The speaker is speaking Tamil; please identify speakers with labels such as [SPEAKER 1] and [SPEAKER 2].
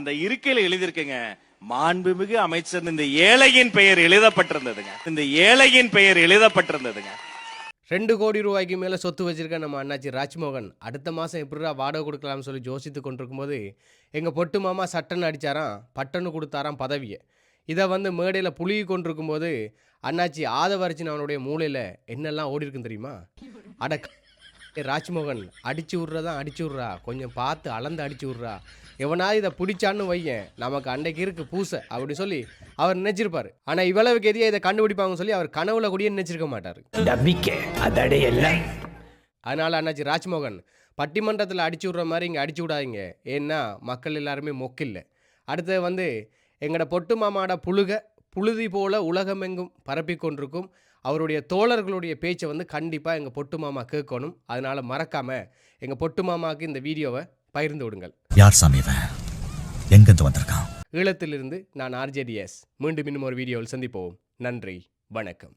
[SPEAKER 1] அந்த இருக்கையில எழுதியிருக்குங்க, மாண்புமிகு அமைச்சர் இந்த ஏழையின் பெயர் எழுதப்பட்டிருந்ததுங்க. இந்த ஏழையின் பெயர் எழுதப்பட்டிருந்ததுங்க.
[SPEAKER 2] 2 கோடி ரூபாய்க்கு மேலே சொத்து வச்சிருக்க நம்ம அண்ணாச்சி ராஜ்மோகன் அடுத்த மாதம் எப்படிடா வாடகை கொடுக்கலாம்னு சொல்லி யோசித்து கொண்டிருக்கும்போது எங்கள் பொட்டு மாமா சட்டன்னு அடித்தாராம், பட்டன்னு கொடுத்தாராம் பதவியை. இதை வந்து மேடையில் புழுகி கொண்டிருக்கும்போது அண்ணாச்சி ஆதவரிச்சின் அவனுடைய மூளையில் என்னெல்லாம் ஓடி இருக்குன்னு தெரியுமா? அட ராஜ்மோகன் அடிச்சு விட்றதான் அடிச்சு விட்றா, கொஞ்சம் பார்த்து அளந்து அடிச்சு விட்றா, எவனாவது இதை பிடிச்சான்னு வையன் நமக்கு அன்றைக்கு இருக்கு பூசை அப்படி சொல்லி அவர் நினைச்சிருப்பார். ஆனால் இவ்வளவுக்கு எதிராக இதை கண்டுபிடிப்பாங்கன்னு சொல்லி அவர் கனவுல கூடிய நினைச்சிருக்க மாட்டார். அதனால அண்ணாச்சி ராஜ்மோகன் பட்டிமன்றத்தில் அடிச்சு விட்ற மாதிரி இங்கே அடிச்சு விடாதீங்க, ஏன்னா மக்கள் எல்லாருமே மொக்கில்லை. அடுத்தது வந்து எங்களோட பொட்டு மாமாட புழுதி போல உலகமெங்கும் பரப்பி கொண்டிருக்கும் அவருடைய தோழர்களுடைய பேச்சை வந்து கண்டிப்பாக எங்கள் பொட்டு மாமா கேட்கணும். அதனால் மறக்காமல் எங்கள் பொட்டு மாமாவுக்கு இந்த வீடியோவை பகிர்ந்து விடுங்கள்.
[SPEAKER 3] யார் சாமி எங்கிருந்து வந்திருக்கான்?
[SPEAKER 2] ஈழத்திலிருந்து நான் RJDS. மீண்டும் இன்னும் ஒரு வீடியோவில் சந்திப்போம். நன்றி, வணக்கம்.